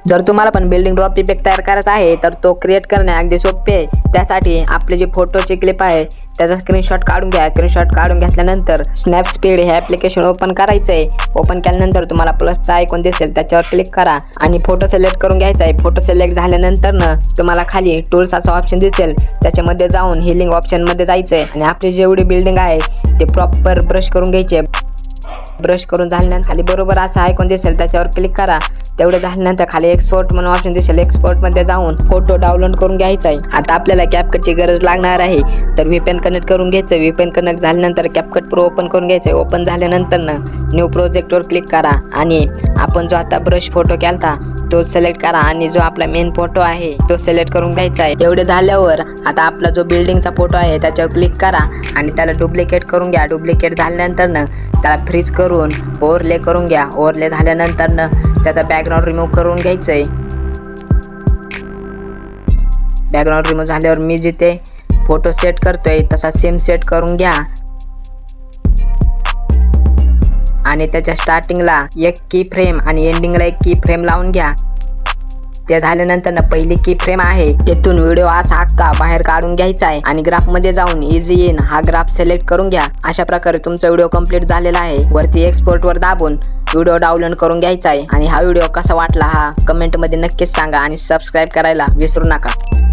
जर तुम्हाला पण बिल्डिंग ड्रॉप इफेक्ट तयार करायचा आहे तर तो क्रिएट करणे अगदी सोपे आहे। त्यासाठी आपले जे फोटोचे क्लिप आहे त्याचा स्क्रीनशॉट काढून घ्या। स्क्रीनशॉट काढून घेतल्यानंतर स्नॅपस्पीड हे ॲप्लिकेशन ओपन करायचं आहे। ओपन केल्यानंतर तुम्हाला प्लसचा आयकॉन दिसेल त्याच्यावर क्लिक करा आणि फोटो सिलेक्ट करून घ्यायचा आहे। फोटो सिलेक्ट झाल्यानंतर तुम्हाला खाली टूल्स असा ऑप्शन दिसेल, त्याच्यामध्ये जाऊन हिलिंग ऑप्शनमध्ये जायचं आहे आणि आपली जेवढी बिल्डिंग आहे ते प्रॉपर ब्रश करून घ्यायचे। ब्रश करून झाल्यानंतर खाली बरोबर असा आयकॉन दिसेल त्याच्यावर क्लिक करा। तेवढे झाल्यानंतर खाली एक्सपोर्ट म्हणून ऑप्शन दिसेल, एक्सपोर्ट मध्ये जाऊन फोटो डाउनलोड करून घ्यायचा आहे। आता आपल्याला कॅपकटची गरज लागणार आहे तर VPN कनेक्ट करून घ्यायचं। VPN कनेक्ट झाल्यानंतर कॅपकट प्रो ओपन करून घ्यायचं। ओपन झाल्यानंतर न्यू प्रोजेक्टवर क्लिक करा आणि आपण जो आता ब्रश फोटो केलता तो सिलेक्ट करा आणि जो आपला मेन फोटो आहे तो सिलेक्ट करून घ्यायचा आहे। एवढे झाल्यावर आता आपला जो बिल्डिंगचा फोटो आहे त्याच्यावर क्लिक करा आणि त्याला डुप्लिकेट करून घ्या। डुप्लिकेट झाल्यानंतर त्याला फ्रीज करून ओव्हरले करून घ्या। ओव्हरले झाल्यानंतर त्याचा बॅकग्राऊंड रिमूव्ह करून घ्यायचं आहे। बॅकग्राऊंड रिमूव्ह झाल्यावर मी जिथे फोटो सेट करतोय तसा सेम सेट करून घ्या आणि त्याच्या स्टार्टिंगला एक की फ्रेम आणि एंडिंगला एक की फ्रेम लावून घ्या। ते झाल्यानंतर पहिली की फ्रेम आहे तेथून व्हिडिओ असा अख्खा बाहेर काढून घ्यायचा आहे आणि ग्राफ मध्ये जाऊन इझी इन हा ग्राफ सिलेक्ट करून घ्या। अशा प्रकारे तुमचा व्हिडिओ कंप्लीट झालेला आहे। वरती एक्सपोर्ट वर दाबून व्हिडिओ डाउनलोड करून घ्यायचा आहे आणि हा व्हिडिओ कसा वाटला हा कमेंट मध्ये नक्कीच सांगा आणि सबस्क्राईब करायला विसरू नका।